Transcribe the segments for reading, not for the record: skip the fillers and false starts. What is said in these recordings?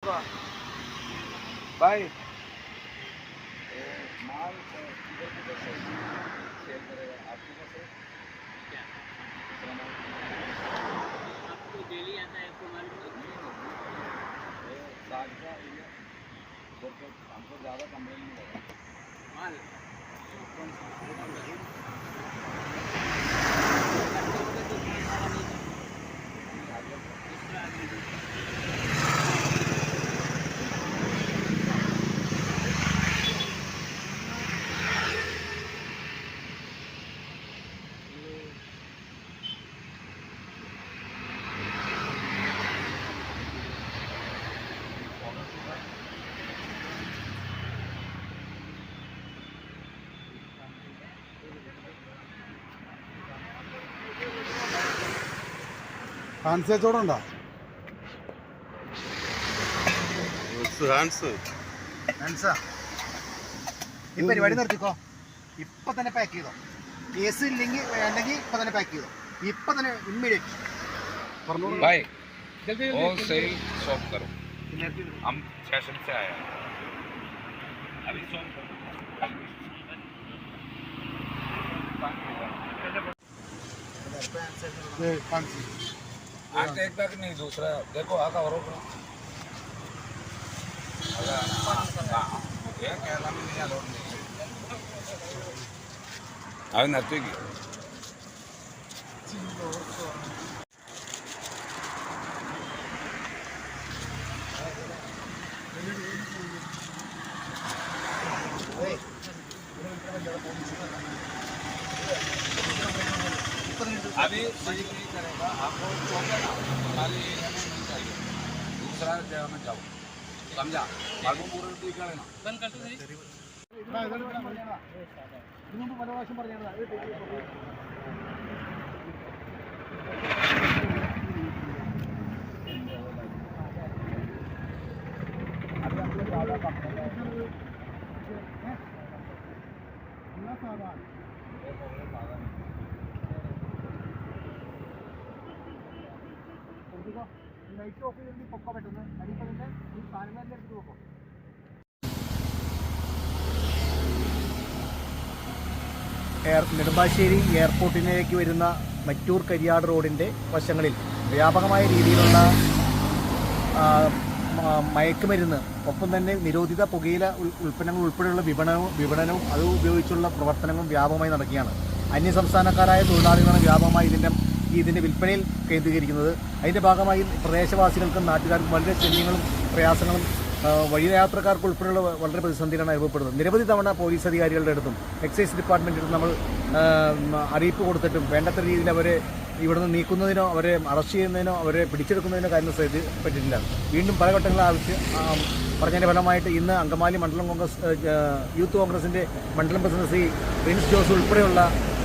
भाई माल इधर किधर से सेल करेगा आपके पास है क्या सामान? आपको डेली आता है आपको मालूम है? ये साग का एरिया उधर पे हमको ज़्यादा कंप्लेन नहीं लगा माल कौन सा दूसरा आदमी ഹാൻസ് കച്ചവടം ഉണ്ടോ? ഹാൻസാ ഈ പരിപാടി നിർത്തിക്കോ. ഇപ്പം തന്നെ പാക്ക് ചെയ്തോ. കേസ് ഇല്ലെങ്കിൽ വേണ്ടെങ്കിൽ ഇപ്പം തന്നെ പാക്ക് ചെയ്തോ. ഇപ്പം തന്നെ ഇമ്മീഡിയറ്റ് പറഞ്ഞോളൂ. भाई होलसेल शॉप करो, हम स्टेशन से आए हैं अभी शॉप करो। ഹാൻസ് आज तो एक तक नहीं दूसरा देखो आका और ये केरला में नहीं अलाउड नहीं अभी नत्ती की अभी सही नहीं करेगा आपको चौका खाली एरिया में नहीं चाहिए, दूसरा जगह में जाओ, समझा? बाबू पूरा ठीक है ना बंद कर दो सही ഇതിനുമുമ്പ് പല പ്രാവശ്യം പറഞ്ഞതാണ്. ലൈറ്റ് ഓഫ് ചെയ്ത് പൊക്കോ പറ്റുന്നത് അടിപ്പതിൻ്റെ ഈ സാധനങ്ങളുടെ എടുത്ത് നോക്കോ. നെടുമ്പാശ്ശേരി എയർപോർട്ടിലേക്ക് വരുന്ന മറ്റൂർ കരിയാട് റോഡിൻ്റെ വശങ്ങളിൽ വ്യാപകമായ രീതിയിലുള്ള മയക്കുമരുന്ന്, ഒപ്പം തന്നെ നിരോധിത പുകയില ഉൽപ്പന്നങ്ങൾ ഉൾപ്പെടെയുള്ള വിപണനവും അത് ഉപയോഗിച്ചുള്ള പ്രവർത്തനങ്ങളും വ്യാപകമായി നടക്കുകയാണ്. അന്യസംസ്ഥാനക്കാരായ തൊഴിലാളികളാണ് വ്യാപകമായി ഇതിൻ്റെ വിൽപ്പനയിൽ കേന്ദ്രീകരിക്കുന്നത്. അതിൻ്റെ ഭാഗമായി പ്രദേശവാസികൾക്കും നാട്ടുകാർക്കും വളരെ ശല്യങ്ങളും പ്രയാസങ്ങളും വഴിയാത്രക്കാർക്ക് ഉൾപ്പെടെയുള്ള വളരെ പ്രതിസന്ധികളാണ് അനുഭവപ്പെടുന്നത്. നിരവധി തവണ പോലീസ് അധികാരികളുടെ അടുത്തും എക്സൈസ് ഡിപ്പാർട്ട്മെൻറ്റിലും നമ്മൾ അറിയിപ്പ് കൊടുത്തിട്ടും വേണ്ടത്ര രീതിയിൽ അവരെ ഇവിടെ നിന്ന് നീക്കുന്നതിനോ അവരെ അറസ്റ്റ് ചെയ്യുന്നതിനോ അവരെ പിടിച്ചെടുക്കുന്നതിനോ കാര്യം പറ്റിയിട്ടില്ല. വീണ്ടും പല ഘട്ടങ്ങളിൽ പറഞ്ഞതിൻ്റെ ഫലമായിട്ട് ഇന്ന് അങ്കമാലി മണ്ഡലം കോൺഗ്രസ് യൂത്ത് കോൺഗ്രസിൻ്റെ മണ്ഡലം പ്രസിഡന്റ് ശ്രീ പ്രിൻസ് ജോസ് ഉൾപ്പെടെയുള്ള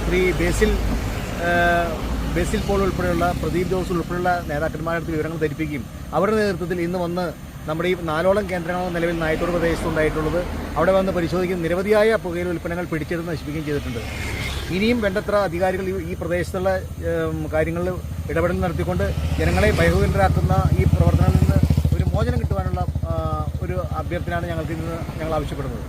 ശ്രീ ബേസിൽ പോൾ ഉൾപ്പെടെയുള്ള പ്രദീപ് ജോസ് ഉൾപ്പെടെയുള്ള നേതാക്കന്മാരുടെ വിവരങ്ങൾ ധരിപ്പിക്കുകയും അവരുടെ നേതൃത്വത്തിൽ ഇന്ന് വന്ന് നമ്മുടെ ഈ 4ഓളം കേന്ദ്രങ്ങളാണ് നിലവിൽ നായത്തോട് പ്രദേശത്തുണ്ടായിട്ടുള്ളത്. അവിടെ വന്ന് പരിശോധിക്കും നിരവധിയായ പുകയില ഉൽപ്പന്നങ്ങൾ പിടിച്ചെടുത്ത് നശിപ്പിക്കുകയും ചെയ്തിട്ടുണ്ട്. ഇനിയും വേണ്ടത്ര അധികാരികൾ ഈ പ്രദേശത്തുള്ള കാര്യങ്ങളിൽ ഇടപെടൽ നടത്തിക്കൊണ്ട് ജനങ്ങളെ ഭയഭീതരാക്കുന്ന ഈ പ്രവർത്തനങ്ങളിൽ നിന്ന് ഒരു മോചനം കിട്ടുവാനുള്ള ഒരു അഭ്യർത്ഥനയാണ് ഞങ്ങൾ ആവശ്യപ്പെടുന്നത്.